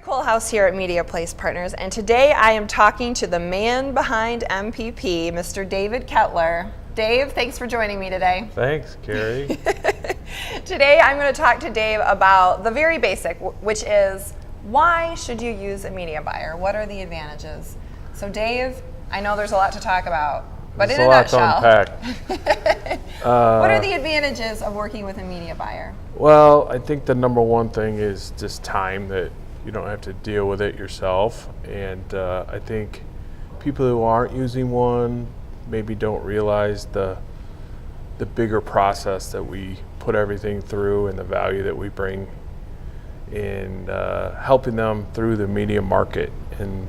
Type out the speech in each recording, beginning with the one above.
Kolehouse here at Media Place Partners, and today I am talking to the man behind MPP, Mr. David Kettler. Dave, thanks for joining me today. Thanks, Carrie. Today I'm going to talk to Dave about the very basic, which is why should you use a media buyer? What are the advantages? So Dave, I know there's a lot to talk about, but in a nutshell, what are the advantages of working with a media buyer? Well, I think the number one thing is just time, that you don't have to deal with it yourself. And I think people who aren't using one maybe don't realize the bigger process that we put everything through and the value that we bring in helping them through the media market, and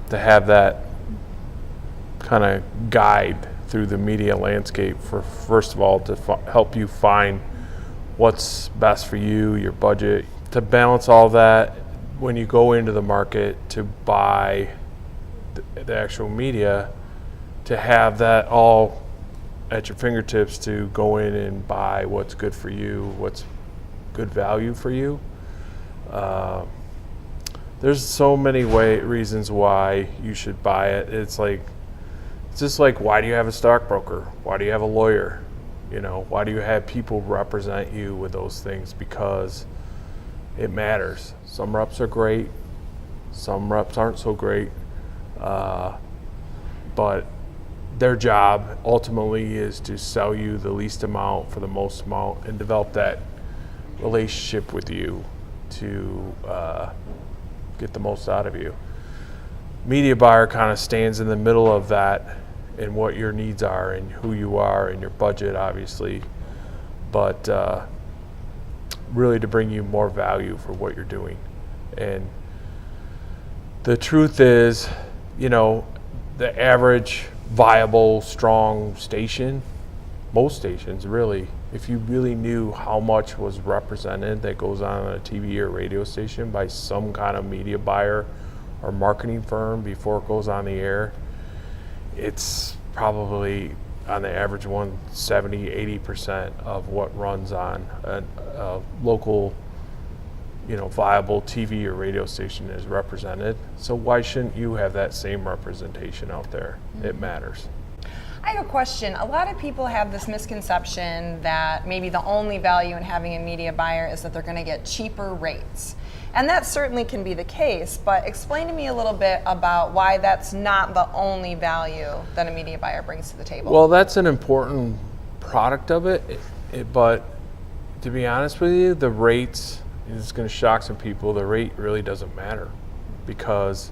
to have that kind of guide through the media landscape for, first of all, to help you find what's best for you, your budget, to balance all that when you go into the market to buy the actual media, to have that all at your fingertips to go in and buy what's good for you, what's good value for you. There's so many reasons why you should buy it. It's just like, why do you have a stockbroker? Why do you have a lawyer? You know, why do you have people represent you with those things? Because it matters. Some reps are great, some reps aren't so great, but their job ultimately is to sell you the least amount for the most amount and develop that relationship with you to get the most out of you. Media buyer kind of stands in the middle of that and what your needs are and who you are and your budget, obviously, but really to bring you more value for what you're doing. And the truth is, you know, the average viable, strong station, most stations really, if you really knew how much was represented that goes on a TV or radio station by some kind of media buyer or marketing firm before it goes on the air, it's probably on the average one 70-80% of what runs on a local, you know, viable TV or radio station is represented. So why shouldn't you have that same representation out there? It matters. I have a question. A lot of people have this misconception that maybe the only value in having a media buyer is that they're going to get cheaper rates. And that certainly can be the case, but explain to me a little bit about why that's not the only value that a media buyer brings to the table. Well, that's an important product of it, but to be honest with you, the rates, it's going to shock some people, the rate really doesn't matter because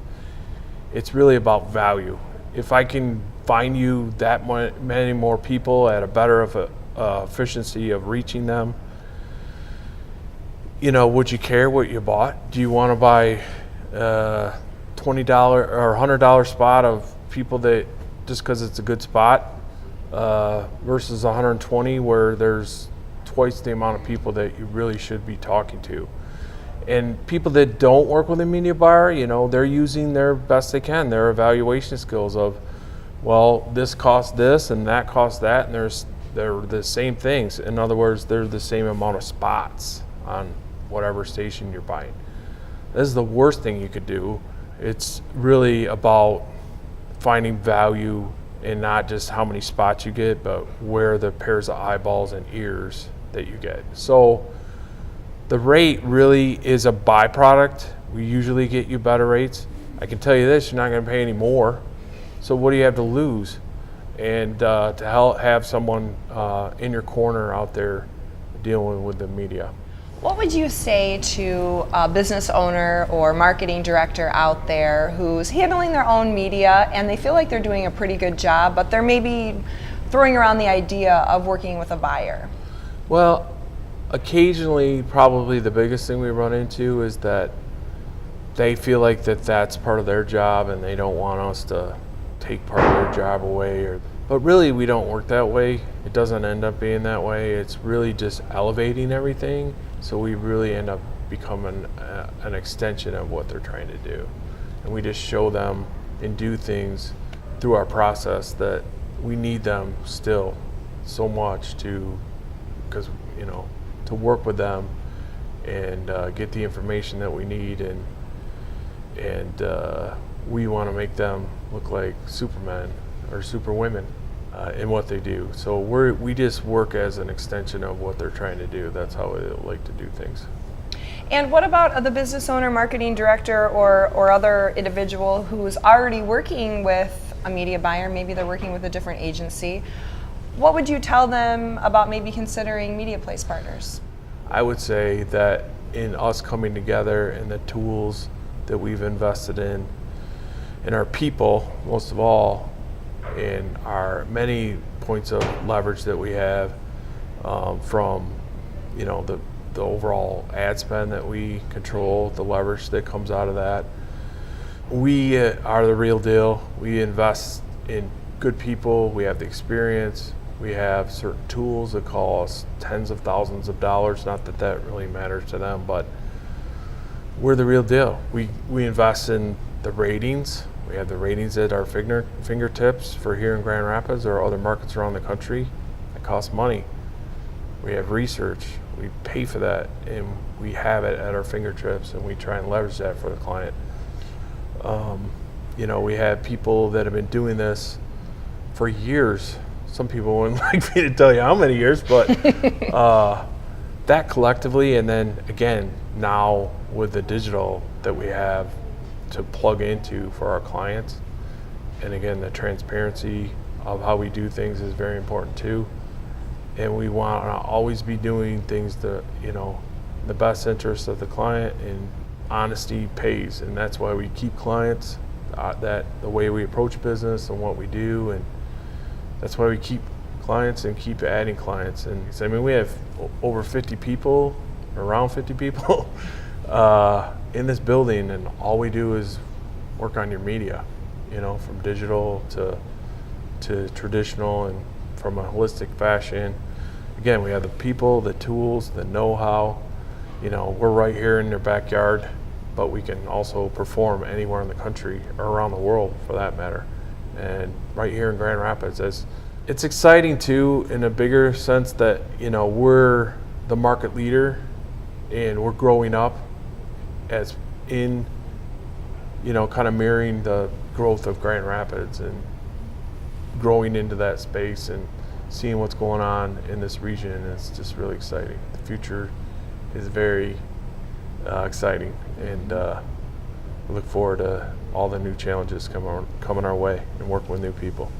it's really about value. If I can find you that many more people at a better efficiency of reaching them, you know, would you care what you bought? Do you want to buy $20 or $100 spot of people that just because it's a good spot versus 120 where there's twice the amount of people that you really should be talking to? And people that don't work with a media buyer, you know, they're using their best they can, their evaluation skills of, well, this costs this and that costs that, and they're the same things. In other words, they're the same amount of spots on whatever station you're buying. This is the worst thing you could do. It's really about finding value in not just how many spots you get, but where the pairs of eyeballs and ears that you get. So the rate really is a byproduct. We usually get you better rates. I can tell you this, you're not going to pay any more. So what do you have to lose? And to have someone in your corner out there dealing with the media. What would you say to a business owner or marketing director out there who's handling their own media and they feel like they're doing a pretty good job, but they're maybe throwing around the idea of working with a buyer? Well, occasionally, probably the biggest thing we run into is that they feel like that's part of their job and they don't want us to take part of their job away. But really, we don't work that way. It doesn't end up being that way. It's really just elevating everything. So we really end up becoming an extension of what they're trying to do. And we just show them and do things through our process that we need them still so much because, you know, to work with them and get the information that we need. And and we want to make them look like supermen or superwomen in what they do. So we just work as an extension of what they're trying to do. That's how I like to do things. And what about the business owner, marketing director, or other individual who's already working with a media buyer? Maybe they're working with a different agency. What would you tell them about maybe considering media place partners? I would say that in us coming together and the tools that we've invested in our people, most of all, in our many points of leverage that we have, from the overall ad spend that we control, the leverage that comes out of that. We are the real deal. We invest in good people. We have the experience. We have certain tools that cost tens of thousands of dollars. Not that that really matters to them, but we're the real deal. We invest in the ratings. We have the ratings at our fingertips for here in Grand Rapids or other markets around the country. It costs money. We have research. We pay for that, and we have it at our fingertips, and we try and leverage that for the client. We have people that have been doing this for years. Some people wouldn't like me to tell you how many years, but that collectively, and then again, now with the digital that we have to plug into for our clients, and again, the transparency of how we do things is very important too. And we want to always be doing things that, the best interest of the client, and honesty pays. And that's why we keep clients, that the way we approach business and what we do. And that's why we keep clients and keep adding clients. And so, we have over 50 people, around 50 people in this building. And all we do is work on your media, from digital to traditional, and from a holistic fashion. Again, we have the people, the tools, the know-how. We're right here in their backyard, but we can also perform anywhere in the country or around the world for that matter. And right here in Grand Rapids, it's exciting too, in a bigger sense that, we're the market leader and we're growing up as in, kind of mirroring the growth of Grand Rapids and growing into that space and seeing what's going on in this region. And it's just really exciting. The future is very exciting, and we look forward to all the new challenges coming our way and working with new people.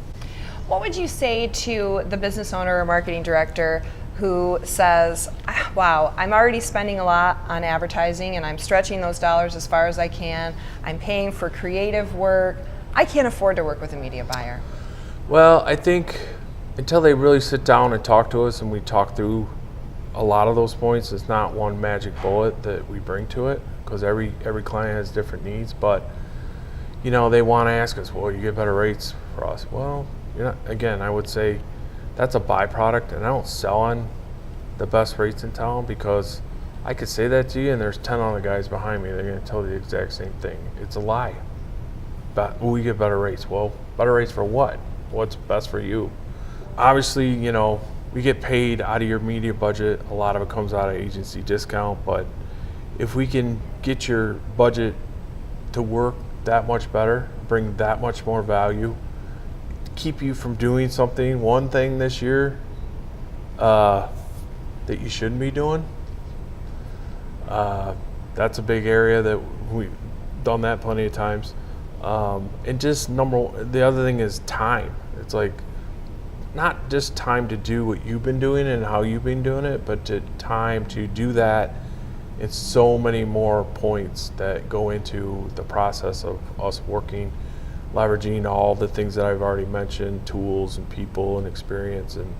What would you say to the business owner or marketing director who says, wow, I'm already spending a lot on advertising and I'm stretching those dollars as far as I can. I'm paying for creative work. I can't afford to work with a media buyer. Well, I think until they really sit down and talk to us and we talk through a lot of those points, it's not one magic bullet that we bring to it, because every client has different needs. But they want to ask us, well, you get better rates for us. Well, again, I would say that's a byproduct, and I don't sell on the best rates in town, because I could say that to you and there's 10 other guys behind me, they're going to tell you the exact same thing. It's a lie. But we get better rates. Well, better rates for what? What's best for you? Obviously, we get paid out of your media budget. A lot of it comes out of agency discount, but if we can get your budget to work that much better, bring that much more value, keep you from doing one thing this year that you shouldn't be doing, that's a big area that we've done that plenty of times. And just the other thing is time. It's like, not just time to do what you've been doing and how you've been doing it, but time to do that. It's so many more points that go into the process of us working, leveraging all the things that I've already mentioned, tools and people and experience and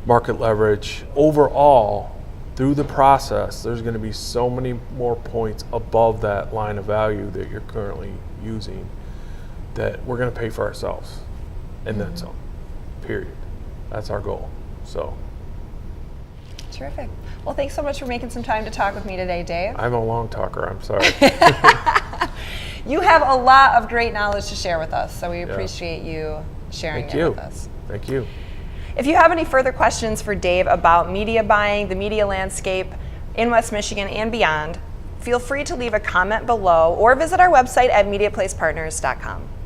market leverage. Overall, through the process, there's going to be so many more points above that line of value that you're currently using that we're going to pay for ourselves, and then some. Period. That's our goal. So. Terrific. Well, thanks so much for making some time to talk with me today, Dave. I'm a long talker. I'm sorry. You have a lot of great knowledge to share with us, so we appreciate you sharing it with us. Thank you. If you have any further questions for Dave about media buying, the media landscape in West Michigan and beyond, feel free to leave a comment below or visit our website at mediaplacepartners.com.